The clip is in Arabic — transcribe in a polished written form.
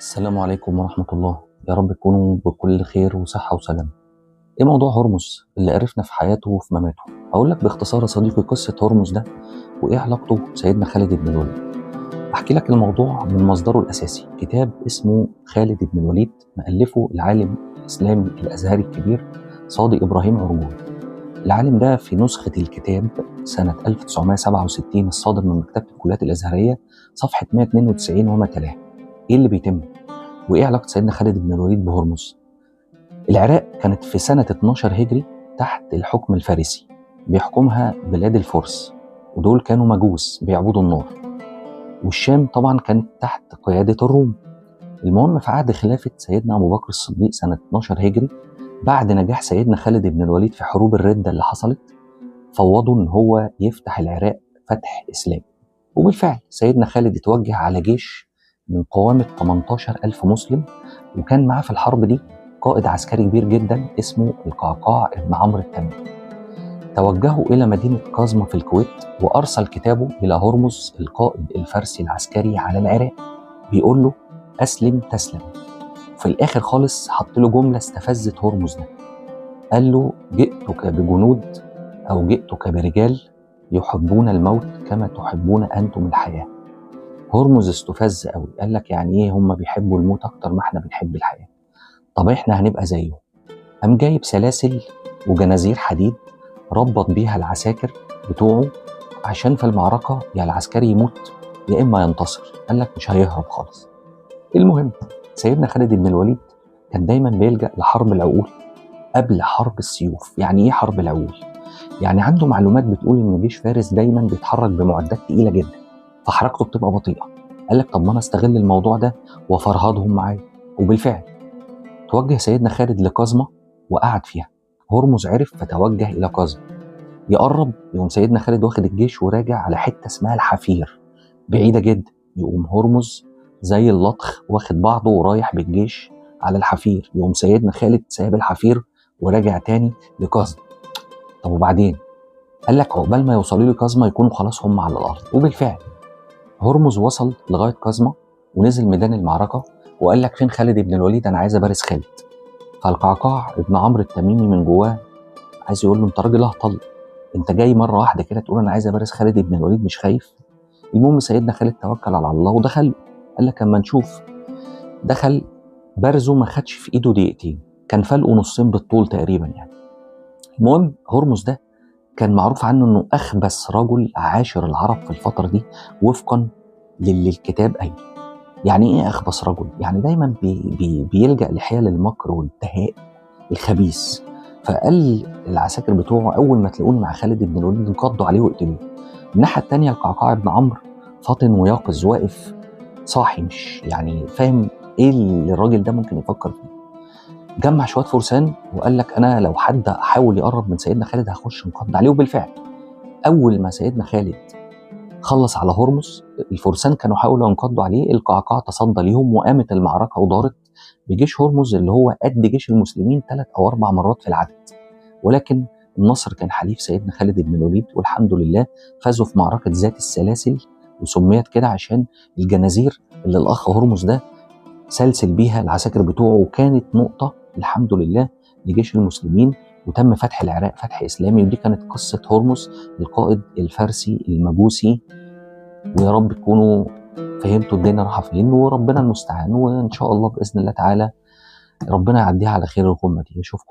السلام عليكم ورحمة الله. يا رب تكونوا بكل خير وصحة وسلام. ايه موضوع هرمز اللي عرفنا في حياته وفي مماته؟ اقول لك باختصار يا صديقي قصة هرمز ده وايه علاقته بسيدنا خالد بن الوليد. احكي لك الموضوع من مصدره الاساسي، كتاب اسمه خالد بن الوليد مؤلفه العالم الاسلامي الازهري الكبير صادق ابراهيم عرجون. العالم ده في نسخة الكتاب سنة 1967 الصادر من مكتبة الكليات الازهرية صفحة 192 وما تلاه. ايه اللي بيتم؟ وايه علاقه سيدنا خالد بن الوليد بهرمز؟ العراق كانت في سنه 12 هجري تحت الحكم الفارسي، بيحكمها بلاد الفرس، ودول كانوا مجوس بيعبدوا النار. والشام طبعا كانت تحت قياده الروم. المهم في عهد خلافه سيدنا ابو بكر الصديق سنه 12 هجري، بعد نجاح سيدنا خالد بن الوليد في حروب الرده اللي حصلت، فوضوا ان هو يفتح العراق فتح اسلامي. وبالفعل سيدنا خالد اتوجه على جيش من قوامة 18,000 مسلم، وكان معاه في الحرب دي قائد عسكري كبير جدا اسمه القعقاع بن عمرو التميمي. توجهوا إلى مدينة قزمة في الكويت، وأرسل كتابه إلى هرمز القائد الفارسي العسكري على العراق بيقول له أسلم تسلم. في الآخر خالص حط له جملة استفزت هرمز ده، قال له جئتك بجنود أو جئتك برجال يحبون الموت كما تحبون أنتم الحياة. هرمز استفز قوي، قال لك يعني ايه هم بيحبوا الموت اكتر ما احنا بنحب الحياه؟ طب احنا هنبقى زيه. قام جايب سلاسل وجنازير حديد ربط بيها العساكر بتوعه، عشان في المعركه يا العسكري يموت يا اما ينتصر. قال لك مش هيهرب خالص. المهم سيدنا خالد بن الوليد كان دايما بيلجأ لحرب العقول قبل حرب السيوف. يعني ايه حرب العقول؟ يعني عنده معلومات بتقول ان جيش فارس دايما بيتحرك بمعدات تقيله جدا، فحركته بتبقى بطيئه. قال لك طب ما انا استغل الموضوع ده وافرهدهم معايا. وبالفعل توجه سيدنا خالد لقزمه وقعد فيها. هرمز عرف فتوجه الى قزمه. يقرب يقوم سيدنا خالد واخد الجيش وراجع على حته اسمها الحفير، بعيده جدا. يقوم هرمز زي اللطخ واخد بعضه ورايح بالجيش على الحفير. يقوم سيدنا خالد سايب الحفير وراجع تاني لقزمه. طب وبعدين؟ قال لك عقبال ما يوصلوا لقزمه يكونوا خلاص هم على الارض. وبالفعل هرمز وصل لغايه قزمه ونزل ميدان المعركه، وقال لك فين خالد بن الوليد؟ انا عايز ابارز خالد. فالقعقاع ابن عمرو التميمي من جواه عايز يقول له انت راجل اهطل، انت جاي مره واحده كده تقول انا عايز ابارز خالد بن الوليد مش خايف؟ المهم سيدنا خالد توكل على الله ودخل. قال لك اما نشوف. دخل برزه ما خدش في ايده دقيقتين، كان فلقه نصين بالطول تقريبا يعني. المهم هرمز ده كان معروف عنه انه اخبث رجل عاشر العرب في الفتره دي وفقا للي الكتاب قايل. يعني ايه اخبث رجل؟ يعني دايما بيلجأ لحيل المكر والدهاء الخبيث. فقال العساكر بتوعه اول ما تلاقوني مع خالد بن الوليد انقضوا عليه وقتلوه. الناحيه الثانيه القعقاع بن عمرو فاطن ويقظ واقف صاحي، مش يعني فاهم ايه اللي الراجل ده ممكن يفكر فيه. جمع شويه فرسان وقال لك انا لو حد حاول يقرب من سيدنا خالد هخش انقض عليه. وبالفعل اول ما سيدنا خالد خلص على هرمز الفرسان كانوا حاولوا ينقضوا عليه، القعقاع تصدى ليهم وقامت المعركه ودارت بجيش هرمز اللي هو قد جيش المسلمين 3 أو 4 مرات في العدد. ولكن النصر كان حليف سيدنا خالد بن الوليد، والحمد لله فازوا في معركه ذات السلاسل، وسميت كده عشان الجنازير اللي الاخ هرمز ده سلسل بيها العساكر بتوعه، وكانت نقطه الحمد لله لجيش المسلمين، وتم فتح العراق فتح اسلامي. ودي كانت قصه هرمز القائد الفارسي المجوسي. ويا رب تكونوا فهمتوا الدنيا رايحه فين، وربنا المستعان، وان شاء الله باذن الله تعالى ربنا يعديها على خير الغمه دي. اشوفكم.